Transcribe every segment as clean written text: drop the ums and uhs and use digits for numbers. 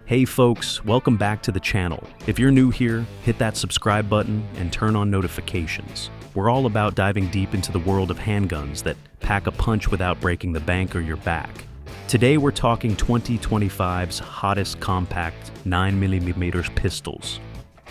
Hey folks, welcome back to the channel. If you're new here, hit that subscribe button and turn on notifications. We're all about diving deep into the world of handguns that pack a punch without breaking the bank or your back. Today we're talking 2025's hottest compact 9mm pistols.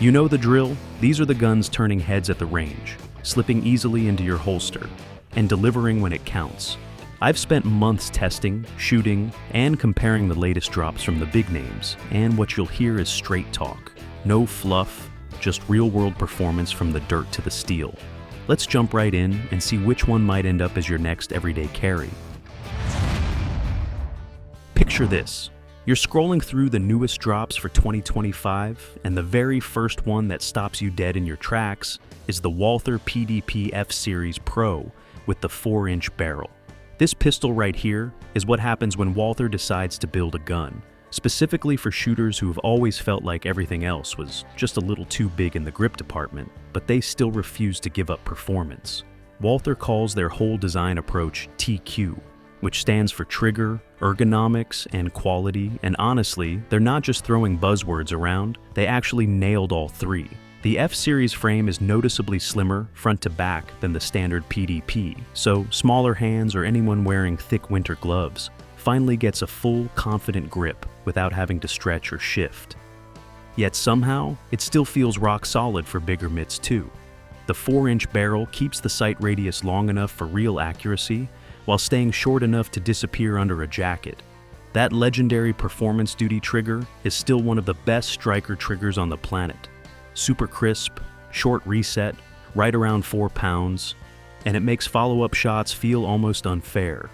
You know the drill, these are the guns turning heads at the range, slipping easily into your holster, and delivering when it counts. I've spent months testing, shooting, and comparing the latest drops from the big names, and what you'll hear is straight talk. No fluff, just real-world performance from the dirt to the steel. Let's jump right in and see which one might end up as your next everyday carry. Picture this. You're scrolling through the newest drops for 2025, and the very first one that stops you dead in your tracks is the Walther PDP F-Series Pro with the 4-inch barrel. This pistol right here is what happens when Walther decides to build a gun, specifically for shooters who have always felt like everything else was just a little too big in the grip department, but they still refuse to give up performance. Walther calls their whole design approach TQ, which stands for trigger, ergonomics, and quality, and honestly, they're not just throwing buzzwords around, they actually nailed all three. The F-Series frame is noticeably slimmer front to back than the standard PDP, so smaller hands or anyone wearing thick winter gloves finally gets a full, confident grip without having to stretch or shift. Yet somehow, it still feels rock solid for bigger mitts too. The 4-inch barrel keeps the sight radius long enough for real accuracy, while staying short enough to disappear under a jacket. That legendary performance duty trigger is still one of the best striker triggers on the planet. Super crisp, short reset, right around 4 pounds, and it makes follow-up shots feel almost unfair.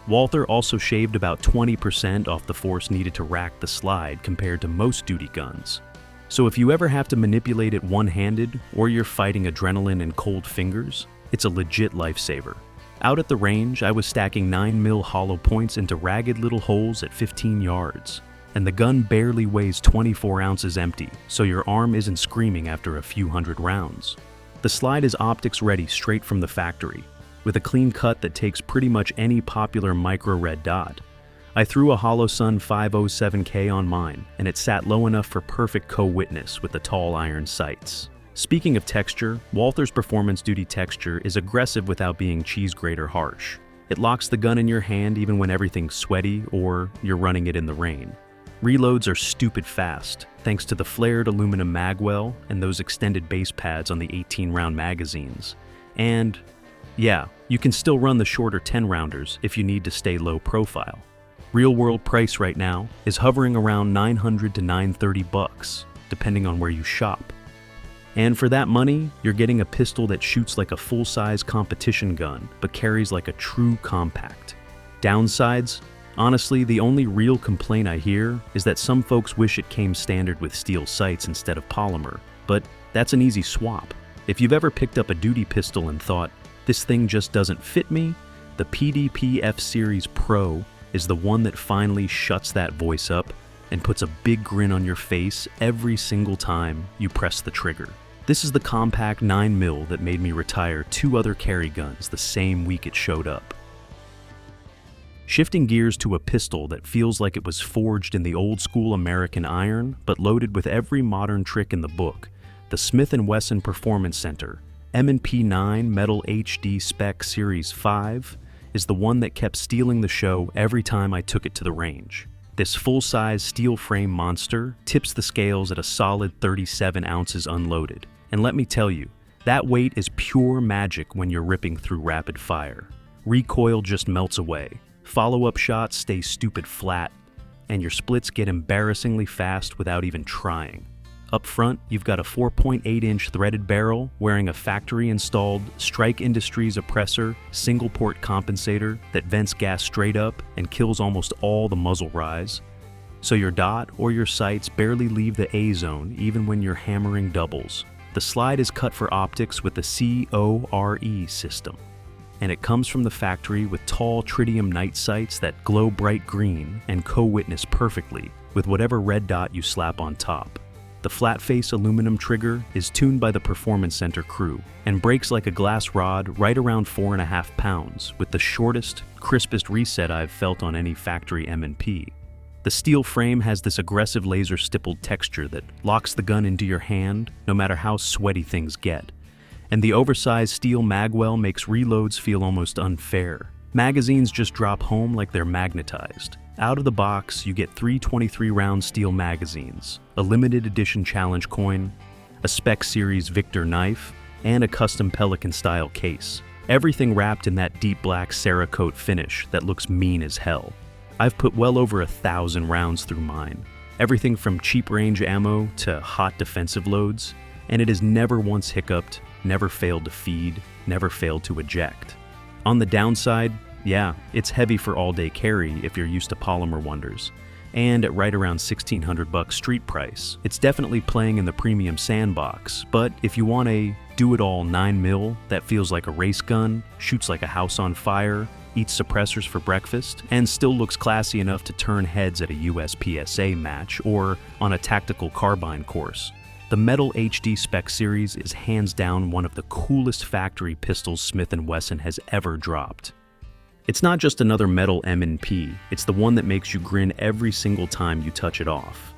Walther also shaved about 20% off the force needed to rack the slide compared to most duty guns. So if you ever have to manipulate it one-handed, or you're fighting adrenaline and cold fingers, it's a legit lifesaver. Out at the range, I was stacking 9mm hollow points into ragged little holes at 15 yards. And the gun barely weighs 24 ounces empty, so your arm isn't screaming after a few hundred rounds. The slide is optics ready straight from the factory, with a clean cut that takes pretty much any popular micro red dot. I threw a Holosun 507K on mine, and it sat low enough for perfect co-witness with the tall iron sights. Speaking of texture, Walther's performance duty texture is aggressive without being cheese grater harsh. It locks the gun in your hand even when everything's sweaty or you're running it in the rain. Reloads are stupid fast, thanks to the flared aluminum magwell and those extended base pads on the 18-round magazines. And, yeah, you can still run the shorter 10-rounders if you need to stay low profile. Real-world price right now is hovering around $900 to $930, depending on where you shop. And for that money, you're getting a pistol that shoots like a full-size competition gun, but carries like a true compact. Downsides? Honestly, the only real complaint I hear is that some folks wish it came standard with steel sights instead of polymer, but that's an easy swap. If you've ever picked up a duty pistol and thought, this thing just doesn't fit me, the PDP F-Series Pro is the one that finally shuts that voice up and puts a big grin on your face every single time you press the trigger. This is the compact 9mm that made me retire 2 other carry guns the same week it showed up. Shifting gears to a pistol that feels like it was forged in the old-school American iron, but loaded with every modern trick in the book, the Smith & Wesson Performance Center M&P9 Metal HD Spec Series 5 is the one that kept stealing the show every time I took it to the range. This full-size steel frame monster tips the scales at a solid 37 ounces unloaded. And let me tell you, that weight is pure magic when you're ripping through rapid fire. Recoil just melts away. Follow-up shots stay stupid flat, and your splits get embarrassingly fast without even trying. Up front, you've got a 4.8-inch threaded barrel wearing a factory-installed Strike Industries oppressor single-port compensator that vents gas straight up and kills almost all the muzzle rise. So your dot or your sights barely leave the A-zone even when you're hammering doubles. The slide is cut for optics with the CORE system, and it comes from the factory with tall tritium night sights that glow bright green and co-witness perfectly with whatever red dot you slap on top. The flat-face aluminum trigger is tuned by the Performance Center crew and breaks like a glass rod right around 4.5 pounds with the shortest, crispest reset I've felt on any factory M&P. The steel frame has this aggressive laser stippled texture that locks the gun into your hand no matter how sweaty things get. And the oversized steel magwell makes reloads feel almost unfair. Magazines just drop home like they're magnetized. Out of the box, you get 3 23-round steel magazines, a limited edition challenge coin, a Spec Series Victor knife, and a custom Pelican-style case. Everything wrapped in that deep black Cerakote finish that looks mean as hell. I've put well over 1,000 rounds through mine, everything from cheap range ammo to hot defensive loads, and it has never once hiccuped, never failed to feed, never failed to eject. On the downside, yeah, it's heavy for all-day carry if you're used to polymer wonders, and at right around $1,600 street price. It's definitely playing in the premium sandbox, but if you want a do-it-all 9mm that feels like a race gun, shoots like a house on fire, eats suppressors for breakfast, and still looks classy enough to turn heads at a USPSA match or on a tactical carbine course, the Metal HD Spec Series is hands down one of the coolest factory pistols Smith & Wesson has ever dropped. It's not just another metal M&P, it's the one that makes you grin every single time you touch it off.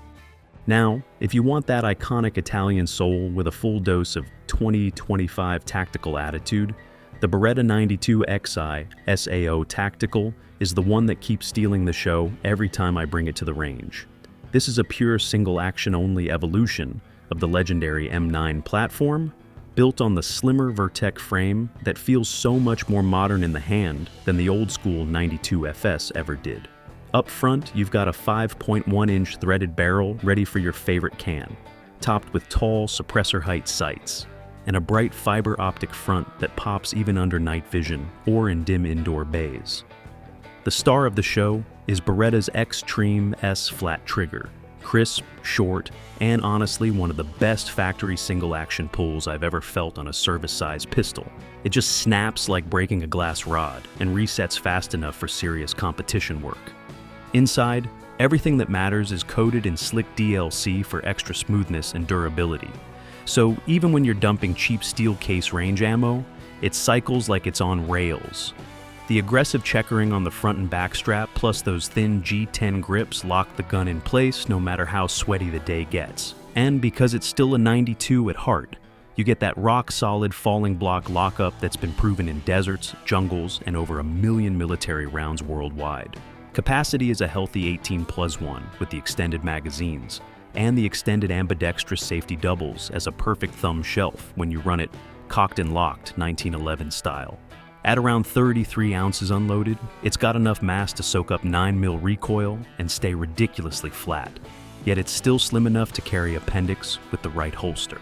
Now, if you want that iconic Italian soul with a full dose of 2025 tactical attitude, the Beretta 92 XI SAO Tactical is the one that keeps stealing the show every time I bring it to the range. This is a pure single-action-only evolution of the legendary M9 platform, built on the slimmer Vertec frame that feels so much more modern in the hand than the old-school 92 FS ever did. Up front, you've got a 5.1-inch threaded barrel ready for your favorite can, topped with tall suppressor height sights, and a bright fiber optic front that pops even under night vision or in dim indoor bays. The star of the show is Beretta's Xtreme S flat trigger, crisp, short, and honestly one of the best factory single-action pulls I've ever felt on a service-size pistol. It just snaps like breaking a glass rod and resets fast enough for serious competition work. Inside, everything that matters is coated in slick DLC for extra smoothness and durability. So even when you're dumping cheap steel case range ammo, it cycles like it's on rails. The aggressive checkering on the front and back strap plus those thin G10 grips lock the gun in place no matter how sweaty the day gets. And because it's still a 92 at heart, you get that rock-solid falling block lockup that's been proven in deserts, jungles, and over 1 million military rounds worldwide. Capacity is a healthy 18+1 with the extended magazines, and the extended ambidextrous safety doubles as a perfect thumb shelf when you run it cocked and locked 1911 style. At around 33 ounces unloaded, it's got enough mass to soak up 9mm recoil and stay ridiculously flat, yet it's still slim enough to carry appendix with the right holster.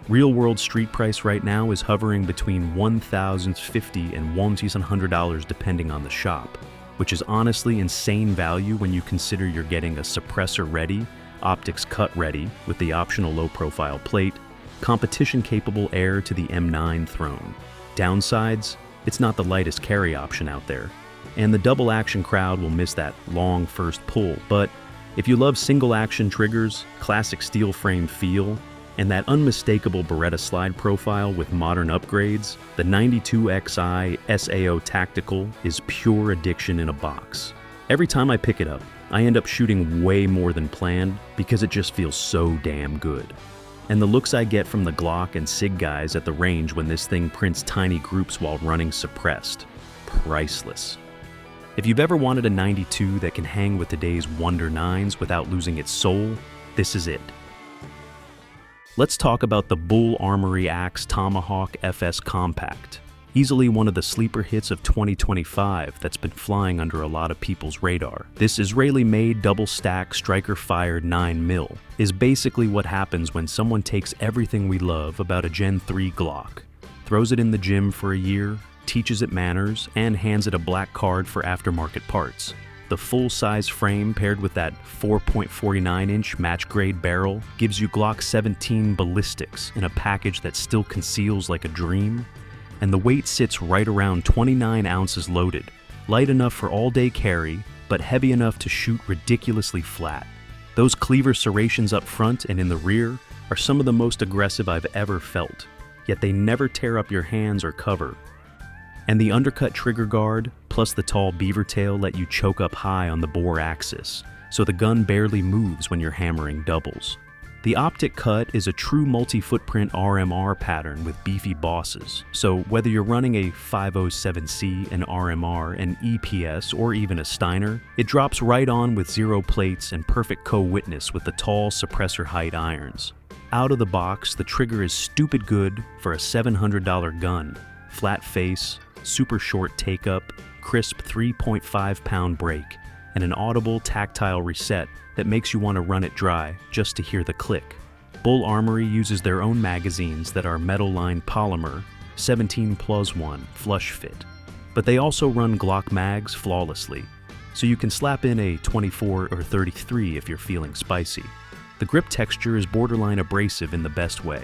Real-world street price right now is hovering between $1,050 and $1,100 depending on the shop, which is honestly insane value when you consider you're getting a suppressor-ready, optics cut-ready with the optional low-profile plate, competition-capable heir to the M9 throne. Downsides, it's not the lightest carry option out there, and the double-action crowd will miss that long first pull, but if you love single-action triggers, classic steel frame feel, and that unmistakable Beretta slide profile with modern upgrades, the 92XI SAO Tactical is pure addiction in a box. Every time I pick it up, I end up shooting way more than planned because it just feels so damn good. And the looks I get from the Glock and Sig guys at the range when this thing prints tiny groups while running suppressed, priceless. If you've ever wanted a 92 that can hang with today's Wonder 9s without losing its soul, this is it. Let's talk about the Bul Armory Axe Tomahawk FS Compact. Easily one of the sleeper hits of 2025 that's been flying under a lot of people's radar. This Israeli-made double-stack striker-fired 9mm is basically what happens when someone takes everything we love about a Gen 3 Glock, throws it in the gym for a year, teaches it manners, and hands it a black card for aftermarket parts. The full-size frame paired with that 4.49-inch match-grade barrel gives you Glock 17 ballistics in a package that still conceals like a dream, and the weight sits right around 29 ounces loaded, light enough for all-day carry, but heavy enough to shoot ridiculously flat. Those cleaver serrations up front and in the rear are some of the most aggressive I've ever felt, yet they never tear up your hands or cover. And the undercut trigger guard, plus the tall beaver tail let you choke up high on the bore axis, so the gun barely moves when you're hammering doubles. The optic cut is a true multi-footprint RMR pattern with beefy bosses, so whether you're running a 507C, an RMR, an EPS, or even a Steiner, it drops right on with zero plates and perfect co-witness with the tall suppressor height irons. Out of the box, the trigger is stupid good for a $700 gun. Flat face, super short take-up, crisp 3.5-pound brake, and an audible tactile reset that makes you want to run it dry just to hear the click. Bul Armory uses their own magazines that are metal-lined polymer, 17+1 flush fit. But they also run Glock mags flawlessly, so you can slap in a 24 or 33 if you're feeling spicy. The grip texture is borderline abrasive in the best way.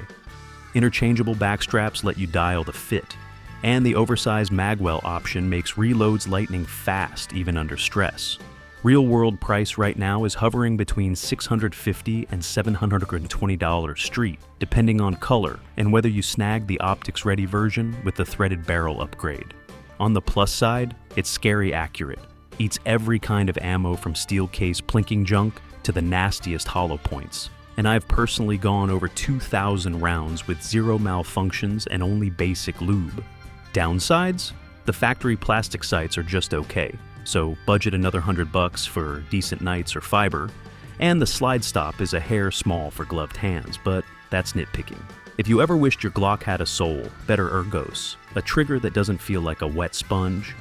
Interchangeable backstraps let you dial the fit, and the oversized magwell option makes reloads lightning fast even under stress. Real-world price right now is hovering between $650 and $720 street, depending on color and whether you snag the optics-ready version with the threaded barrel upgrade. On the plus side, it's scary accurate. Eats every kind of ammo from steel case plinking junk to the nastiest hollow points. And I've personally gone over 2,000 rounds with zero malfunctions and only basic lube. Downsides? The factory plastic sights are just okay, so budget another $100 for decent nights or fiber, and the slide stop is a hair small for gloved hands, but that's nitpicking. If you ever wished your Glock had a soul, better Ergos, a trigger that doesn't feel like a wet sponge,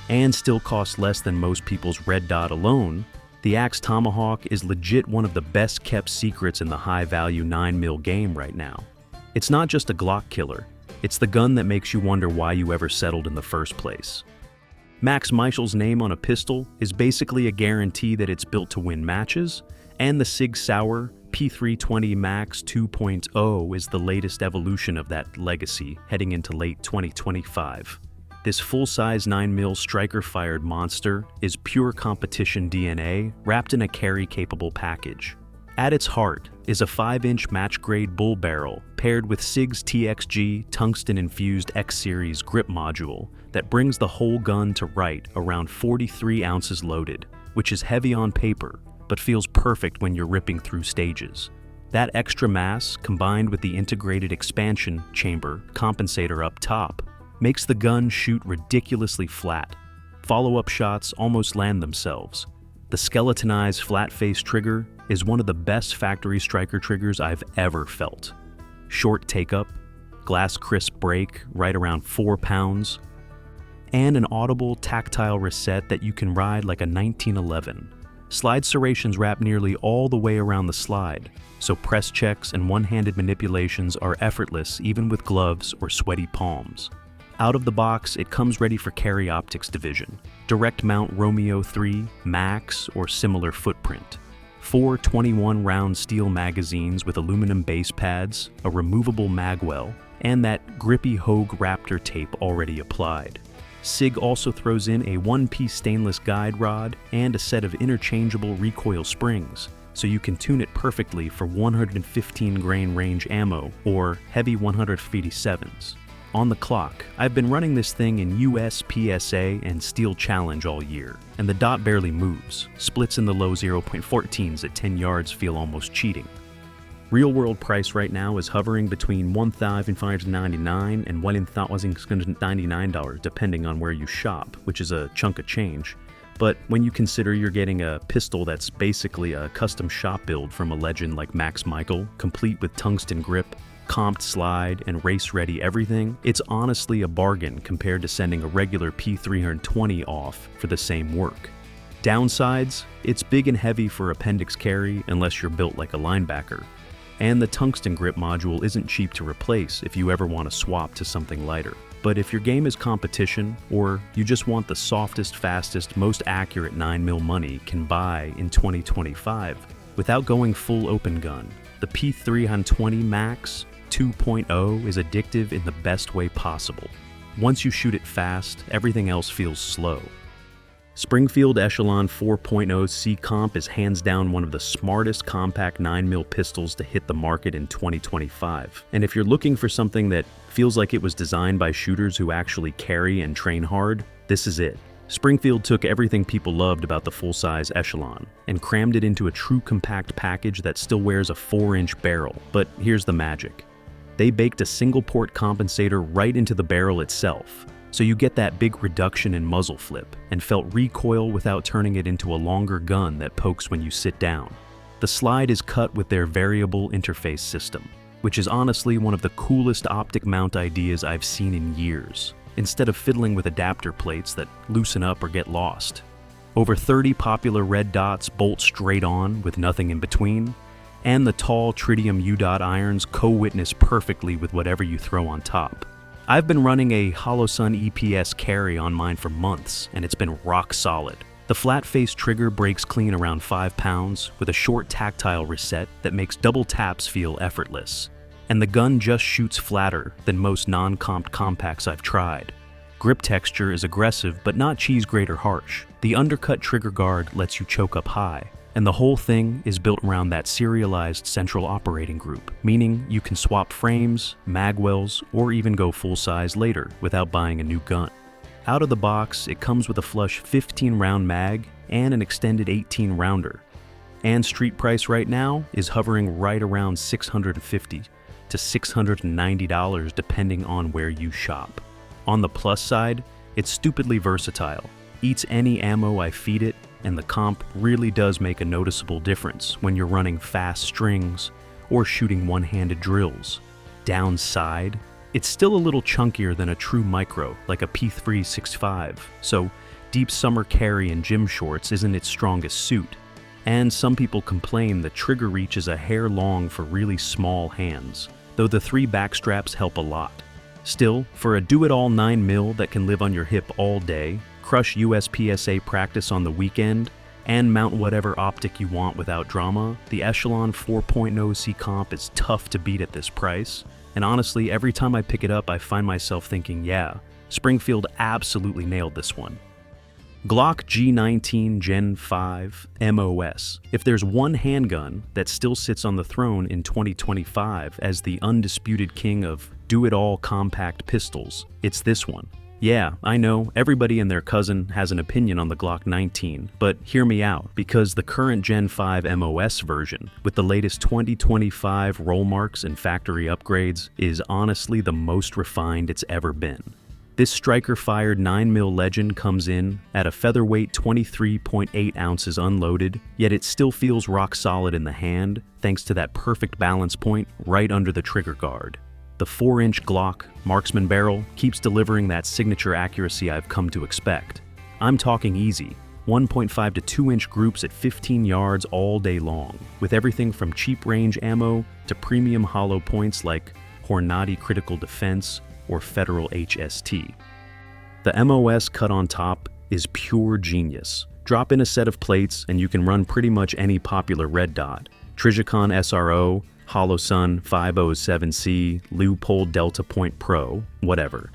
and still costs less than most people's red dot alone, the Axe Tomahawk is legit one of the best kept secrets in the high-value 9mm game right now. It's not just a Glock killer, it's the gun that makes you wonder why you ever settled in the first place. Max Michel's name on a pistol is basically a guarantee that it's built to win matches, and the Sig Sauer P320-MAX 2.0 is the latest evolution of that legacy heading into late 2025. This full-size 9mm striker-fired monster is pure competition DNA wrapped in a carry-capable package. At its heart is a 5-inch match-grade bull barrel paired with Sig's TXG tungsten-infused X-Series grip module that brings the whole gun to right around 43 ounces loaded, which is heavy on paper, but feels perfect when you're ripping through stages. That extra mass, combined with the integrated expansion chamber compensator up top, makes the gun shoot ridiculously flat. Follow-up shots almost land themselves. The skeletonized flat-face trigger is one of the best factory striker triggers I've ever felt. Short take-up, glass crisp brake right around 4 pounds, and an audible tactile reset that you can ride like a 1911. Slide serrations wrap nearly all the way around the slide, so press checks and one-handed manipulations are effortless even with gloves or sweaty palms. Out of the box, it comes ready for carry optics division. Direct mount Romeo 3, Max, or similar footprint. 4 21-round steel magazines with aluminum base pads, a removable magwell, and that grippy Hogue Raptor tape already applied. Sig also throws in a one-piece stainless guide rod and a set of interchangeable recoil springs, so you can tune it perfectly for 115 grain range ammo or heavy 157s. On the clock, I've been running this thing in US PSA and Steel Challenge all year, and the dot barely moves. Splits in the low 0.14s at 10 yards feel almost cheating. Real-world price right now is hovering between $1,599 and $1,099 depending on where you shop, which is a chunk of change. But when you consider you're getting a pistol that's basically a custom shop build from a legend like Max Michael, complete with tungsten grip, comped slide, and race-ready everything, it's honestly a bargain compared to sending a regular P320 off for the same work. Downsides, it's big and heavy for appendix carry unless you're built like a linebacker. And the tungsten grip module isn't cheap to replace if you ever want to swap to something lighter. But if your game is competition, or you just want the softest, fastest, most accurate 9mm money can buy in 2025, without going full open gun, the P320-MAX 2.0 is addictive in the best way possible. Once you shoot it fast, everything else feels slow. Springfield Echelon 4.0 C Comp is hands down one of the smartest compact 9mm pistols to hit the market in 2025. And if you're looking for something that feels like it was designed by shooters who actually carry and train hard, this is it. Springfield took everything people loved about the full-size Echelon and crammed it into a true compact package that still wears a 4-inch barrel, but here's the magic. They baked a single-port compensator right into the barrel itself, so you get that big reduction in muzzle flip and felt recoil without turning it into a longer gun that pokes when you sit down. The slide is cut with their variable interface system, which is honestly one of the coolest optic mount ideas I've seen in years, instead of fiddling with adapter plates that loosen up or get lost. Over 30 popular red dots bolt straight on with nothing in between, and the tall tritium U-dot irons co-witness perfectly with whatever you throw on top. I've been running a Holosun EPS carry on mine for months, and it's been rock solid. The flat-face trigger breaks clean around 5 pounds with a short tactile reset that makes double taps feel effortless. And the gun just shoots flatter than most non-comped compacts I've tried. Grip texture is aggressive but not cheese grate or harsh. The undercut trigger guard lets you choke up high, and the whole thing is built around that serialized central operating group, meaning you can swap frames, magwells, or even go full-size later without buying a new gun. Out of the box, it comes with a flush 15-round mag and an extended 18-rounder. And street price right now is hovering right around $650 to $690 depending on where you shop. On the plus side, it's stupidly versatile, eats any ammo I feed it, and the comp really does make a noticeable difference when you're running fast strings or shooting one-handed drills. Downside, it's still a little chunkier than a true micro like a P365, so deep summer carry in gym shorts isn't its strongest suit. And some people complain the trigger reach is a hair long for really small hands, though the 3 back straps help a lot. Still, for a do-it-all 9mm that can live on your hip all day, crush USPSA practice on the weekend, and mount whatever optic you want without drama, the Echelon 4.0 C Comp is tough to beat at this price. And honestly, every time I pick it up, I find myself thinking, yeah, Springfield absolutely nailed this one. Glock G19 Gen5 MOS. If there's one handgun that still sits on the throne in 2025 as the undisputed king of do-it-all compact pistols, it's this one. Yeah, I know, everybody and their cousin has an opinion on the Glock 19, but hear me out, because the current Gen 5 MOS version, with the latest 2025 roll marks and factory upgrades, is honestly the most refined it's ever been. This striker-fired 9mm legend comes in at a featherweight 23.8 ounces unloaded, yet it still feels rock solid in the hand thanks to that perfect balance point right under the trigger guard. The 4-inch Glock marksman barrel keeps delivering that signature accuracy I've come to expect. I'm talking easy, 1.5 to 2-inch groups at 15 yards all day long, with everything from cheap range ammo to premium hollow points like Hornady Critical Defense or Federal HST. The MOS cut on top is pure genius. Drop in a set of plates and you can run pretty much any popular red dot. Trijicon SRO, Holosun 507C, Leupold Delta Point Pro, whatever.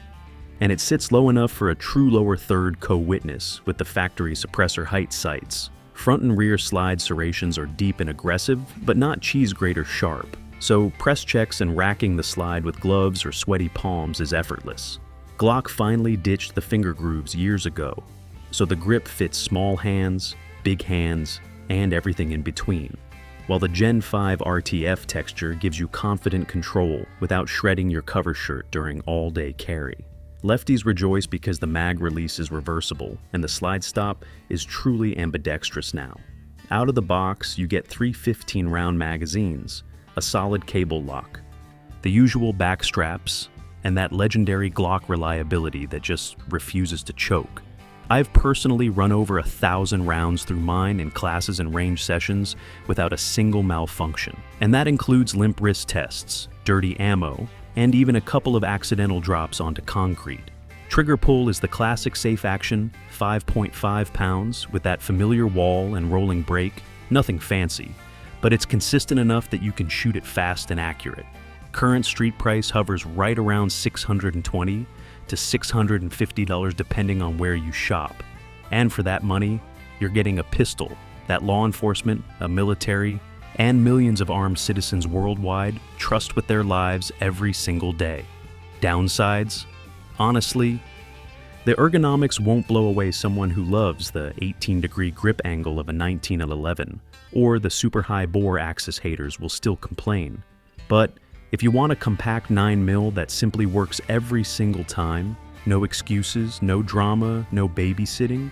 And it sits low enough for a true lower third co-witness with the factory suppressor height sights. Front and rear slide serrations are deep and aggressive, but not cheese grater sharp. So press checks and racking the slide with gloves or sweaty palms is effortless. Glock finally ditched the finger grooves years ago, so the grip fits small hands, big hands, and everything in between, while the Gen 5 RTF texture gives you confident control without shredding your cover shirt during all-day carry. Lefties rejoice because the mag release is reversible, and the slide stop is truly ambidextrous now. Out of the box, you get 3 15-round magazines, a solid cable lock, the usual back straps, and that legendary Glock reliability that just refuses to choke. I've personally run over 1,000 rounds through mine in classes and range sessions without a single malfunction, and that includes limp wrist tests, dirty ammo, and even a couple of accidental drops onto concrete. Trigger pull is the classic safe action, 5.5 pounds with that familiar wall and rolling brake, nothing fancy, but it's consistent enough that you can shoot it fast and accurate. Current street price hovers right around $620 to $650 depending on where you shop. And for that money, you're getting a pistol that law enforcement, a military, and millions of armed citizens worldwide trust with their lives every single day. Downsides? Honestly, The ergonomics won't blow away someone who loves the 18-degree grip angle of a 1911, or the super high bore axis haters will still complain. But if you want a compact 9mm that simply works every single time, no excuses, no drama, no babysitting,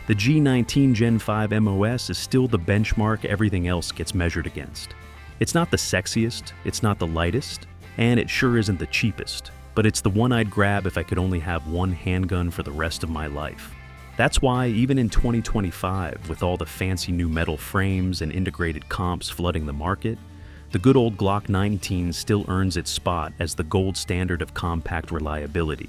the G19 Gen5 MOS is still the benchmark everything else gets measured against. It's not the sexiest, it's not the lightest, and it sure isn't the cheapest, but it's the one I'd grab if I could only have one handgun for the rest of my life. That's why, even in 2025, with all the fancy new metal frames and integrated comps flooding the market, the good old Glock 19 still earns its spot as the gold standard of compact reliability.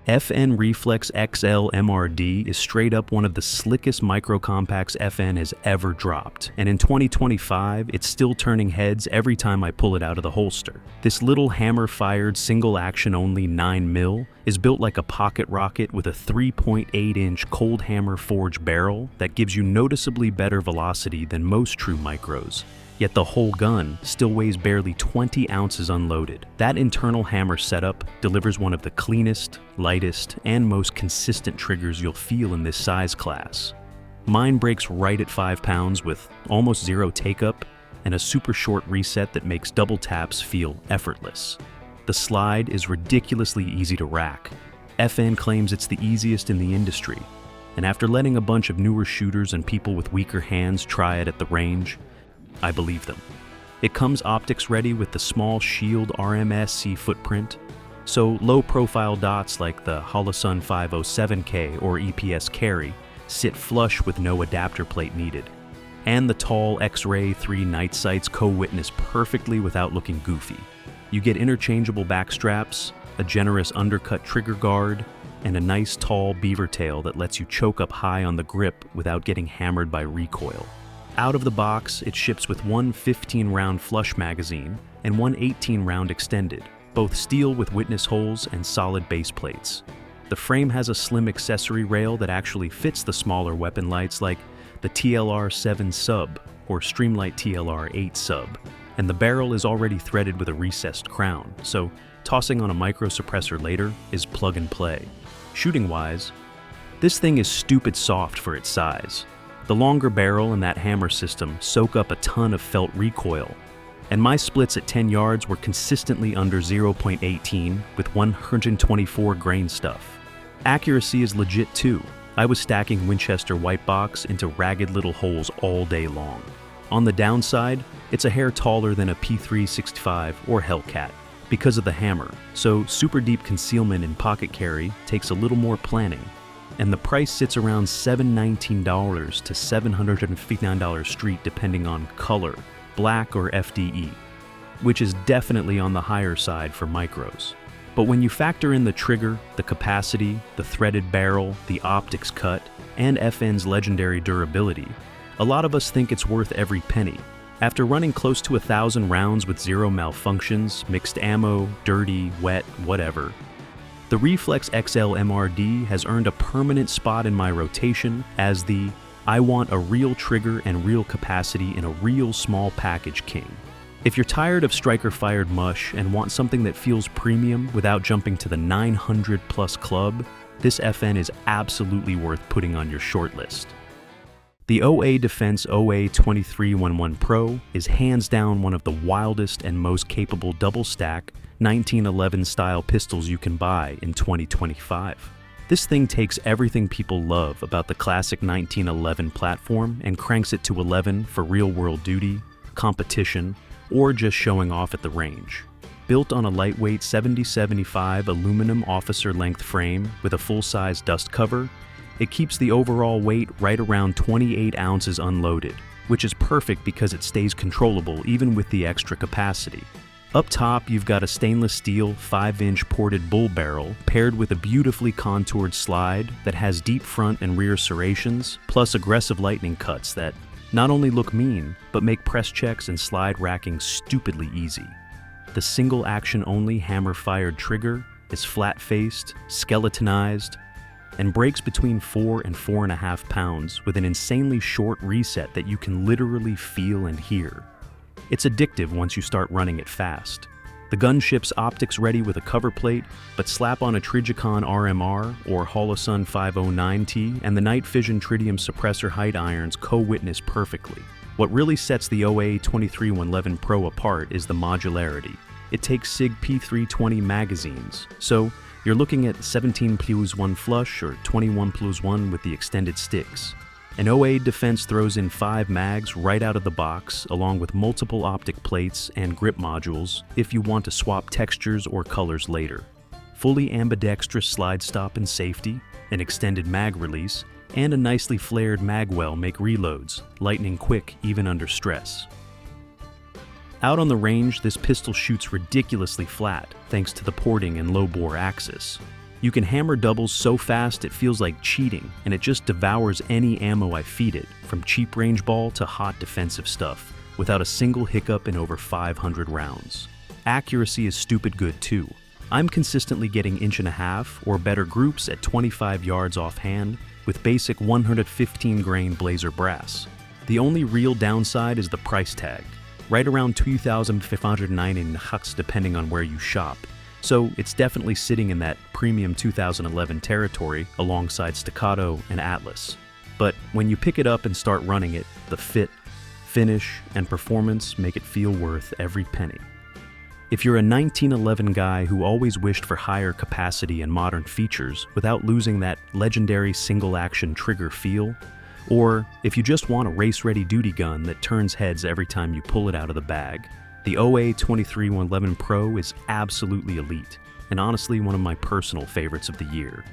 FN Reflex XL MRD is straight up one of the slickest micro-compacts FN has ever dropped, and in 2025, it's still turning heads every time I pull it out of the holster. This little hammer-fired, single-action-only 9mm is built like a pocket rocket with a 3.8-inch cold hammer forged barrel that gives you noticeably better velocity than most true micros. Yet the whole gun still weighs barely 20 ounces unloaded. That internal hammer setup delivers one of the cleanest, lightest, and most consistent triggers you'll feel in this size class. Mine breaks right at 5 pounds with almost zero take-up and a super short reset that makes double taps feel effortless. The slide is ridiculously easy to rack. FN claims it's the easiest in the industry, and after letting a bunch of newer shooters and people with weaker hands try it at the range, I believe them. It comes optics ready with the small shield RMSC footprint, so low-profile dots like the Holosun 507K or EPS carry sit flush with no adapter plate needed. And the tall X-Ray 3 night sights co-witness perfectly without looking goofy. You get interchangeable back straps, a generous undercut trigger guard, and a nice tall beaver tail that lets you choke up high on the grip without getting hammered by recoil. Out of the box, it ships with one 15-round flush magazine and one 18-round extended, both steel with witness holes and solid base plates. The frame has a slim accessory rail that actually fits the smaller weapon lights like the TLR-7 sub or Streamlight TLR-8 sub, and the barrel is already threaded with a recessed crown, so tossing on a micro suppressor later is plug and play. Shooting-wise, this thing is stupid soft for its size. The longer barrel and that hammer system soak up a ton of felt recoil, and my splits at 10 yards were consistently under 0.18 with 124 grain stuff. Accuracy is legit too. I was stacking Winchester white box into ragged little holes all day long. On the downside, it's a hair taller than a P365 or Hellcat because of the hammer, so super deep concealment in pocket carry takes a little more planning. And the price sits around $719 to $759 street depending on color, black or FDE, which is definitely on the higher side for micros. But when you factor in the trigger, the capacity, the threaded barrel, the optics cut, and FN's legendary durability, a lot of us think it's worth every penny. After running close to 1,000 rounds with zero malfunctions, mixed ammo, dirty, wet, whatever, the Reflex XL MRD has earned a permanent spot in my rotation as the I want a real trigger and real capacity in a real small package king. If you're tired of striker-fired mush and want something that feels premium without jumping to the 900+ club, this FN is absolutely worth putting on your shortlist. The OA Defense OA2311 Pro is hands down one of the wildest and most capable double-stack 1911 style pistols you can buy in 2025. This thing takes everything people love about the classic 1911 platform and cranks it to 11 for real-world duty, competition, or just showing off at the range. Built on a lightweight 70-75 aluminum officer-length frame with a full-size dust cover, it keeps the overall weight right around 28 ounces unloaded, which is perfect because it stays controllable even with the extra capacity. Up top, you've got a stainless steel 5-inch ported bull barrel paired with a beautifully contoured slide that has deep front and rear serrations, plus aggressive lightning cuts that not only look mean, but make press checks and slide racking stupidly easy. The single action only hammer-fired trigger is flat-faced, skeletonized, and breaks between 4 and 4.5 pounds with an insanely short reset that you can literally feel and hear. It's addictive once you start running it fast. The gun ships optics ready with a cover plate, but slap on a Trijicon RMR or Holosun 509T and the night vision tritium suppressor height irons co-witness perfectly. What really sets the OA 23111 Pro apart is the modularity. It takes Sig P320 magazines, so you're looking at 17+1 flush or 21+1 with the extended sticks. An OA Defense throws in 5 mags right out of the box, along with multiple optic plates and grip modules if you want to swap textures or colors later. Fully ambidextrous slide stop and safety, an extended mag release, and a nicely flared magwell make reloads lightning quick even under stress. Out on the range, this pistol shoots ridiculously flat thanks to the porting and low-bore axis. You can hammer doubles so fast it feels like cheating, and it just devours any ammo I feed it, from cheap range ball to hot defensive stuff, without a single hiccup in over 500 rounds. Accuracy is stupid good too. I'm consistently getting 1.5 or better groups at 25 yards offhand with basic 115 grain Blazer brass. The only real downside is the price tag, right around 2,590 NOK depending on where you shop. So it's definitely sitting in that premium 2011 territory alongside Staccato and Atlas. But when you pick it up and start running it, the fit, finish, and performance make it feel worth every penny. If you're a 1911 guy who always wished for higher capacity and modern features without losing that legendary single-action trigger feel, or if you just want a race-ready duty gun that turns heads every time you pull it out of the bag, the OA 23111 Pro is absolutely elite, and honestly one of my personal favorites of the year.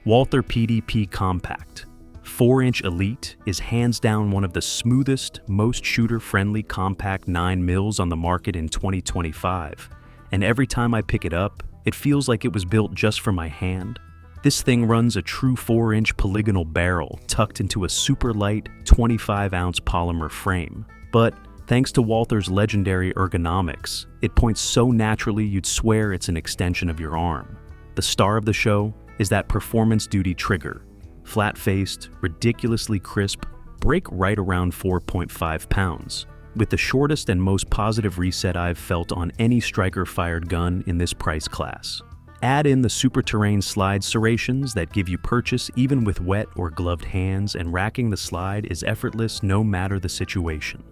Walther PDP Compact 4-inch Elite is hands down one of the smoothest, most shooter-friendly compact 9mm on the market in 2025, and every time I pick it up, it feels like it was built just for my hand. This thing runs a true 4-inch polygonal barrel tucked into a super light 25-ounce polymer frame, but thanks to Walther's legendary ergonomics, it points so naturally you'd swear it's an extension of your arm. The star of the show is that performance duty trigger. Flat-faced, ridiculously crisp, break right around 4.5 pounds, with the shortest and most positive reset I've felt on any striker-fired gun in this price class. Add in the super terrain slide serrations that give you purchase even with wet or gloved hands, and racking the slide is effortless no matter the situation.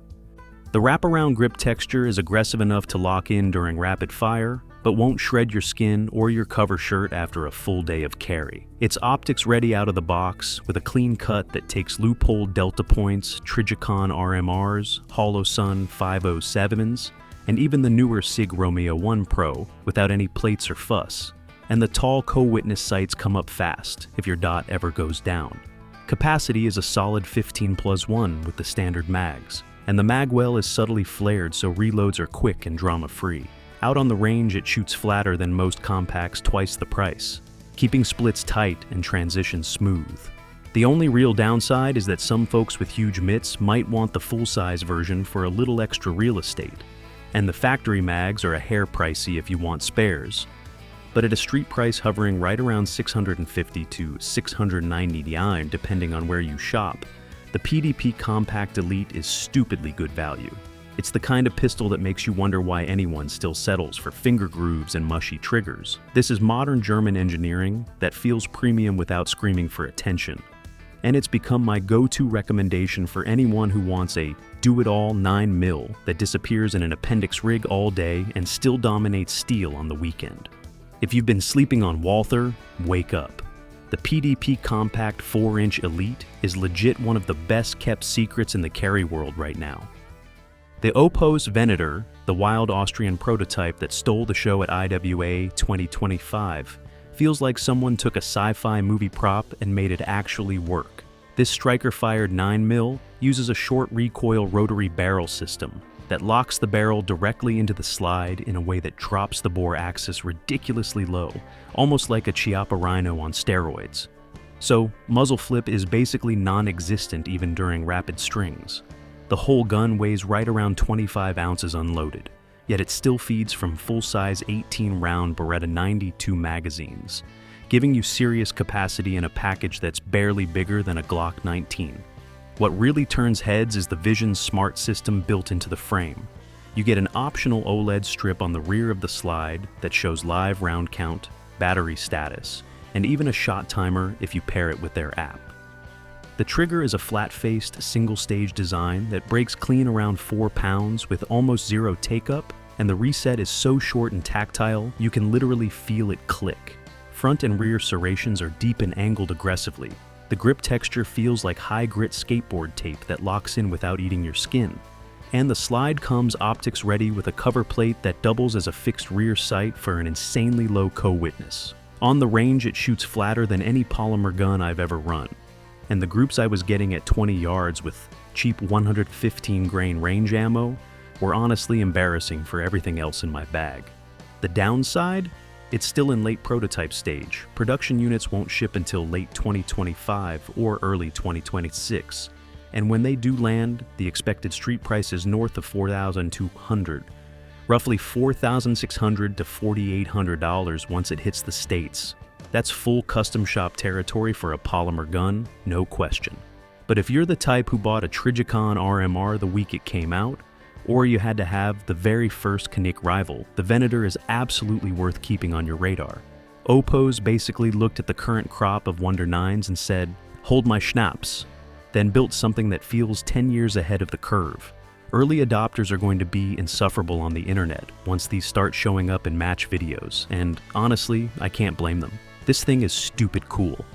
The wraparound grip texture is aggressive enough to lock in during rapid fire, but won't shred your skin or your cover shirt after a full day of carry. It's optics ready out of the box with a clean cut that takes loophole delta points, Trijicon RMRs, Holosun 507s, and even the newer Sig Romeo 1 Pro without any plates or fuss. And the tall co-witness sights come up fast if your dot ever goes down. Capacity is a solid 15+1 with the standard mags, and the magwell is subtly flared so reloads are quick and drama-free. Out on the range, it shoots flatter than most compacts twice the price, keeping splits tight and transitions smooth. The only real downside is that some folks with huge mitts might want the full-size version for a little extra real estate, and the factory mags are a hair pricey if you want spares. But at a street price hovering right around 650 to 690 yen depending on where you shop, the PDP Compact Elite is stupidly good value. It's the kind of pistol that makes you wonder why anyone still settles for finger grooves and mushy triggers. This is modern German engineering that feels premium without screaming for attention. And it's become my go-to recommendation for anyone who wants a do-it-all 9mm that disappears in an appendix rig all day and still dominates steel on the weekend. If you've been sleeping on Walther, wake up. The PDP Compact 4-inch Elite is legit one of the best-kept secrets in the carry world right now. The OPOS Venator, the wild Austrian prototype that stole the show at IWA 2025, feels like someone took a sci-fi movie prop and made it actually work. This striker-fired 9mm uses a short recoil rotary barrel system that locks the barrel directly into the slide in a way that drops the bore axis ridiculously low, almost like a Chiappa Rhino on steroids. So, muzzle flip is basically non-existent even during rapid strings. The whole gun weighs right around 25 ounces unloaded, yet it still feeds from full-size 18-round Beretta 92 magazines, giving you serious capacity in a package that's barely bigger than a Glock 19. What really turns heads is the Vision Smart system built into the frame. You get an optional OLED strip on the rear of the slide that shows live round count, battery status, and even a shot timer if you pair it with their app. The trigger is a flat-faced, single-stage design that breaks clean around 4 pounds with almost zero take-up, and the reset is so short and tactile you can literally feel it click. Front and rear serrations are deep and angled aggressively. The grip texture feels like high-grit skateboard tape that locks in without eating your skin. And the slide comes optics ready with a cover plate that doubles as a fixed rear sight for an insanely low co-witness. On the range, it shoots flatter than any polymer gun I've ever run. And the groups I was getting at 20 yards with cheap 115 grain range ammo were honestly embarrassing for everything else in my bag. The downside? It's still in late prototype stage. Production units won't ship until late 2025 or early 2026. And when they do land, the expected street price is north of $4,200, roughly $4,600 to $4,800 once it hits the States. That's full custom shop territory for a polymer gun, no question. But if you're the type who bought a Trijicon RMR the week it came out, or you had to have the very first Canik rival, the Venator is absolutely worth keeping on your radar. OPOS basically looked at the current crop of Wonder 9s and said, "Hold my schnapps," then built something that feels 10 years ahead of the curve. Early adopters are going to be insufferable on the internet once these start showing up in match videos, and honestly, I can't blame them. This thing is stupid cool.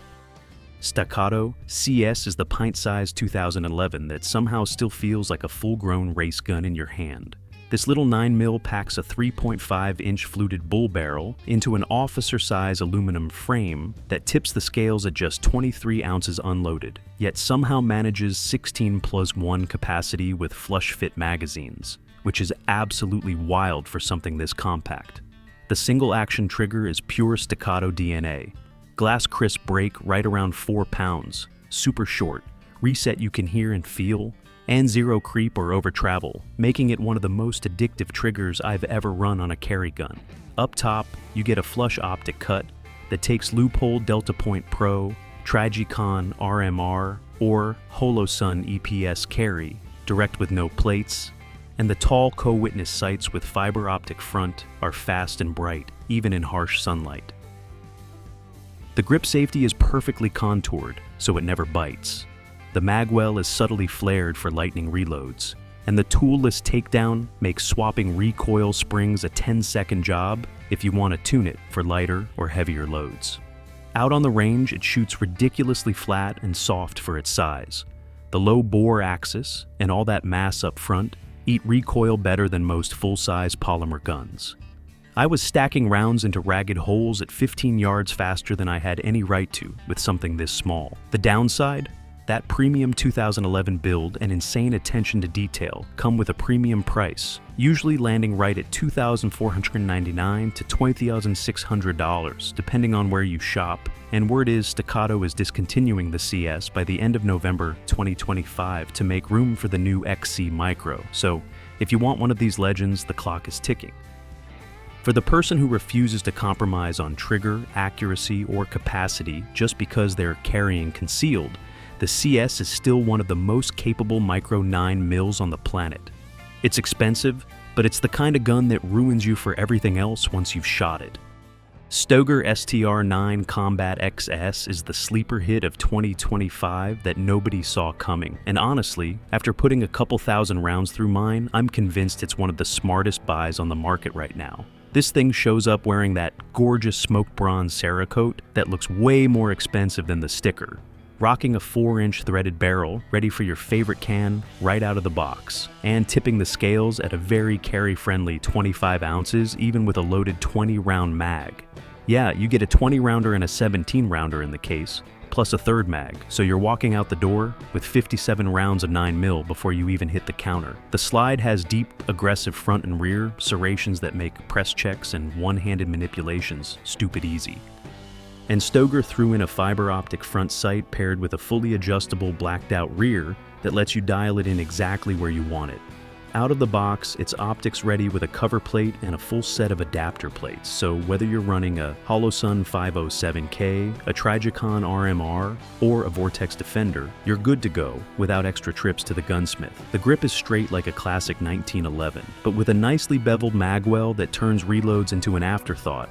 Staccato CS is the pint-sized 2011 that somehow still feels like a full-grown race gun in your hand. This little 9mm packs a 3.5-inch fluted bull barrel into an officer-size aluminum frame that tips the scales at just 23 ounces unloaded, yet somehow manages 16+1 capacity with flush-fit magazines, which is absolutely wild for something this compact. The single-action trigger is pure Staccato DNA. Glass crisp break right around 4 pounds, super short, reset you can hear and feel, and zero creep or over travel, making it one of the most addictive triggers I've ever run on a carry gun. Up top, you get a flush optic cut that takes loophole Delta Point Pro, Trijicon RMR, or Holosun EPS carry, direct with no plates, and the tall co-witness sights with fiber optic front are fast and bright, even in harsh sunlight. The grip safety is perfectly contoured, so it never bites. The magwell is subtly flared for lightning reloads, and the toolless takedown makes swapping recoil springs a 10-second job if you want to tune it for lighter or heavier loads. Out on the range, it shoots ridiculously flat and soft for its size. The low bore axis and all that mass up front eat recoil better than most full-size polymer guns. I was stacking rounds into ragged holes at 15 yards faster than I had any right to with something this small. The downside? That premium 2011 build and insane attention to detail come with a premium price, usually landing right at $2,499 to $20,600, depending on where you shop, and word is Staccato is discontinuing the CS by the end of November 2025 to make room for the new XC Micro, so if you want one of these legends, the clock is ticking. For the person who refuses to compromise on trigger, accuracy, or capacity just because they're carrying concealed, the CS is still one of the most capable Micro 9 mils on the planet. It's expensive, but it's the kind of gun that ruins you for everything else once you've shot it. Stoeger STR-9 Combat XS is the sleeper hit of 2025 that nobody saw coming, and honestly, after putting a couple thousand rounds through mine, I'm convinced it's one of the smartest buys on the market right now. This thing shows up wearing that gorgeous smoked bronze Cerakote that looks way more expensive than the sticker, rocking a 4-inch threaded barrel ready for your favorite can right out of the box, and tipping the scales at a very carry-friendly 25 ounces even with a loaded 20-round mag. Yeah, you get a 20-rounder and a 17-rounder in the case, plus a third mag, so you're walking out the door with 57 rounds of 9mm before you even hit the counter. The slide has deep, aggressive front and rear serrations that make press checks and one-handed manipulations stupid easy. And Stoeger threw in a fiber optic front sight paired with a fully adjustable blacked out rear that lets you dial it in exactly where you want it. Out of the box, it's optics ready with a cover plate and a full set of adapter plates, so whether you're running a Holosun 507K, a Trijicon RMR, or a Vortex Defender, you're good to go without extra trips to the gunsmith. The grip is straight like a classic 1911, but with a nicely beveled magwell that turns reloads into an afterthought,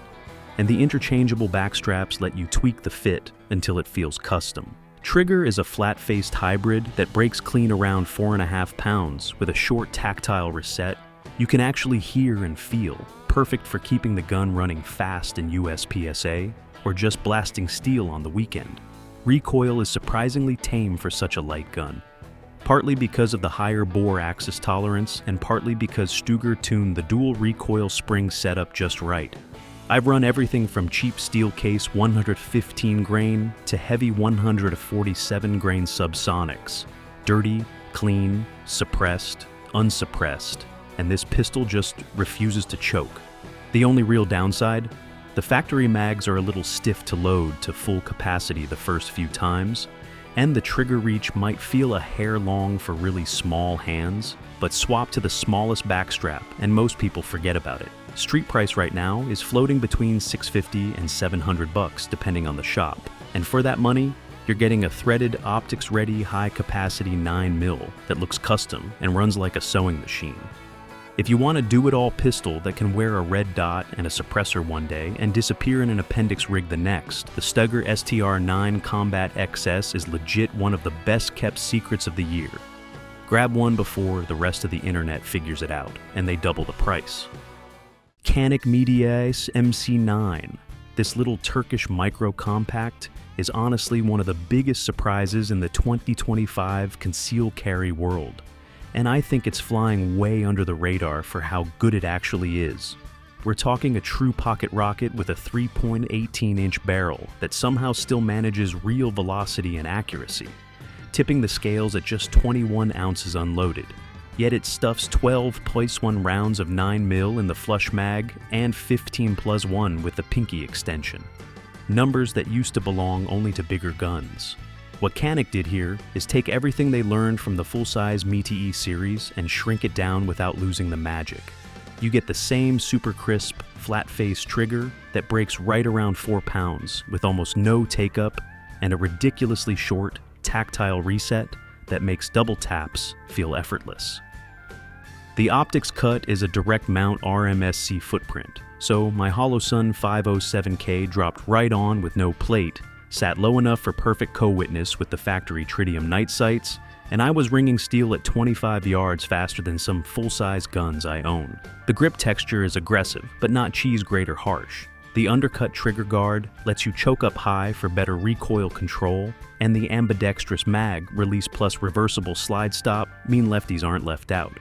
and the interchangeable backstraps let you tweak the fit until it feels custom. Trigger is a flat-faced hybrid that breaks clean around 4.5 pounds with a short tactile reset you can actually hear and feel, perfect for keeping the gun running fast in USPSA or just blasting steel on the weekend. Recoil is surprisingly tame for such a light gun, partly because of the higher bore axis tolerance and partly because Stoeger tuned the dual recoil spring setup just right. I've run everything from cheap steel case 115 grain to heavy 147 grain subsonics. Dirty, clean, suppressed, unsuppressed, and this pistol just refuses to choke. The only real downside? The factory mags are a little stiff to load to full capacity the first few times, and the trigger reach might feel a hair long for really small hands, but swap to the smallest backstrap and most people forget about it. Street price right now is floating between $650 and $700 depending on the shop. And for that money, you're getting a threaded, optics-ready, high-capacity 9mm that looks custom and runs like a sewing machine. If you want a do-it-all pistol that can wear a red dot and a suppressor one day and disappear in an appendix rig the next, the Stoeger STR9 Combat XS is legit one of the best-kept secrets of the year. Grab one before the rest of the internet figures it out, and they double the price. Canik METE MC9. This little Turkish micro-compact is honestly one of the biggest surprises in the 2025 concealed carry world, and I think it's flying way under the radar for how good it actually is. We're talking a true pocket rocket with a 3.18-inch barrel that somehow still manages real velocity and accuracy, tipping the scales at just 21 ounces unloaded. Yet it stuffs 12 +1 rounds of 9mm in the flush mag and 15 +1 with the pinky extension. Numbers that used to belong only to bigger guns. What Canik did here is take everything they learned from the full-size METE series and shrink it down without losing the magic. You get the same super crisp, flat-face trigger that breaks right around 4 pounds with almost no take-up and a ridiculously short, tactile reset that makes double taps feel effortless. The optics cut is a direct mount RMSC footprint, so my Holosun 507K dropped right on with no plate, sat low enough for perfect co-witness with the factory tritium night sights, and I was ringing steel at 25 yards faster than some full-size guns I own. The grip texture is aggressive, but not cheese grate or harsh. The undercut trigger guard lets you choke up high for better recoil control, and the ambidextrous mag release plus reversible slide stop mean lefties aren't left out.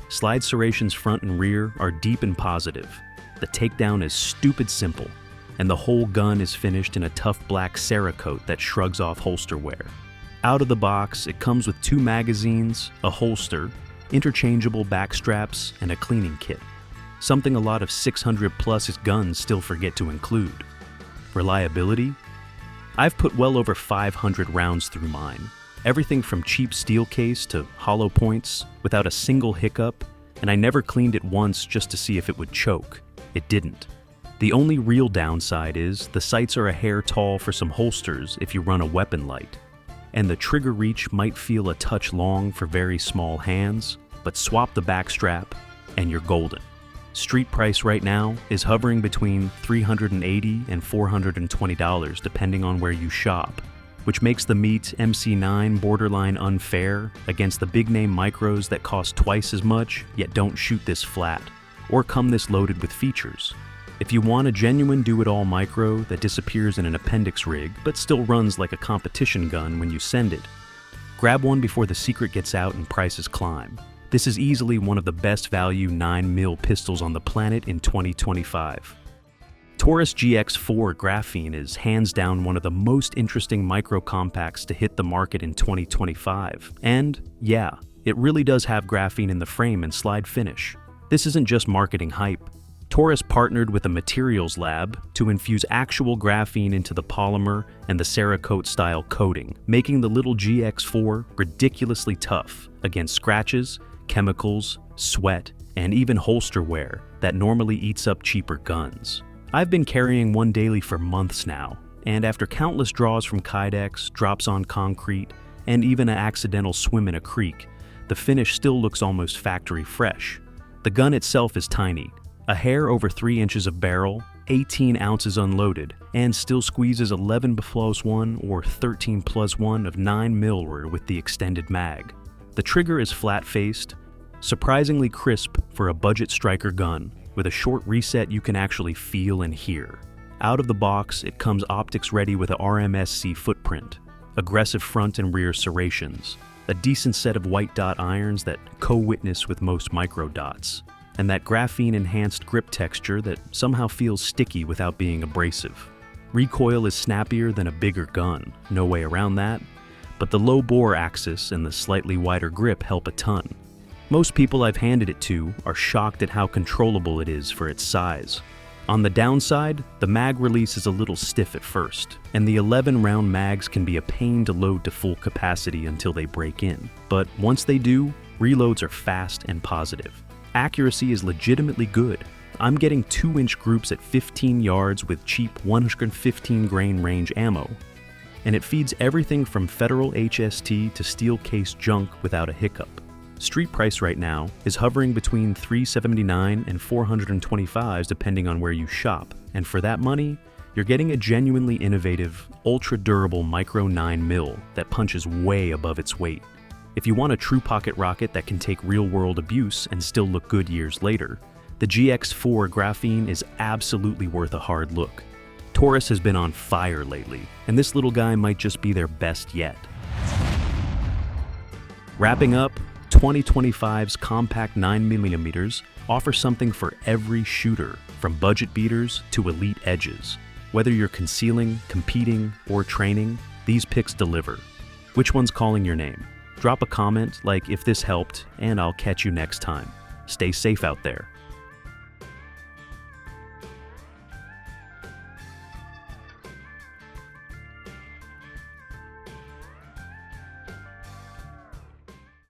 Slide serrations front and rear are deep and positive. The takedown is stupid simple, and the whole gun is finished in a tough black Cerakote that shrugs off holster wear. Out of the box, it comes with 2 magazines, a holster, interchangeable back straps, and a cleaning kit. Something a lot of 600-plus guns still forget to include. Reliability? I've put well over 500 rounds through mine. Everything from cheap steel case to hollow points without a single hiccup, and I never cleaned it once just to see if it would choke. It didn't. The only real downside is the sights are a hair tall for some holsters if you run a weapon light, and the trigger reach might feel a touch long for very small hands, but swap the backstrap and you're golden. Street price right now is hovering between $380 and $420 depending on where you shop, which makes the METE MC9 borderline unfair against the big-name micros that cost twice as much yet don't shoot this flat, or come this loaded with features. If you want a genuine do-it-all micro that disappears in an appendix rig but still runs like a competition gun when you send it, grab one before the secret gets out and prices climb. This is easily one of the best value 9mm pistols on the planet in 2025. Taurus GX4 Graphene is hands down one of the most interesting micro-compacts to hit the market in 2025. And yeah, it really does have graphene in the frame and slide finish. This isn't just marketing hype. Taurus partnered with a materials lab to infuse actual graphene into the polymer and the Cerakote style coating, making the little GX4 ridiculously tough against scratches, chemicals, sweat, and even holster wear that normally eats up cheaper guns. I've been carrying one daily for months now, and after countless draws from kydex, drops on concrete, and even an accidental swim in a creek, the finish still looks almost factory fresh. The gun itself is tiny, a hair over 3 inches of barrel, 18 ounces unloaded, and still squeezes 11+1 or 13+1 of 9mm with the extended mag. The trigger is flat-faced, surprisingly crisp for a budget striker gun, with a short reset you can actually feel and hear. Out of the box, it comes optics ready with a RMSC footprint, aggressive front and rear serrations, a decent set of white dot irons that co-witness with most micro dots, and that graphene-enhanced grip texture that somehow feels sticky without being abrasive. Recoil is snappier than a bigger gun, no way around that, but the low bore axis and the slightly wider grip help a ton. Most people I've handed it to are shocked at how controllable it is for its size. On the downside, the mag release is a little stiff at first, and the 11-round mags can be a pain to load to full capacity until they break in. But once they do, reloads are fast and positive. Accuracy is legitimately good. I'm getting 2-inch groups at 15 yards with cheap 115 grain range ammo, and it feeds everything from Federal HST to steel case junk without a hiccup. Street price right now is hovering between $379 and $425 depending on where you shop, and for that money, you're getting a genuinely innovative, ultra-durable micro 9mm that punches way above its weight. If you want a true pocket rocket that can take real-world abuse and still look good years later, the GX4 Graphene is absolutely worth a hard look. Taurus has been on fire lately, and this little guy might just be their best yet. Wrapping up, 2025's compact 9mm offers something for every shooter, from budget beaters to elite edges. Whether you're concealing, competing, or training, these picks deliver. Which one's calling your name? Drop a comment like if this helped, and I'll catch you next time. Stay safe out there.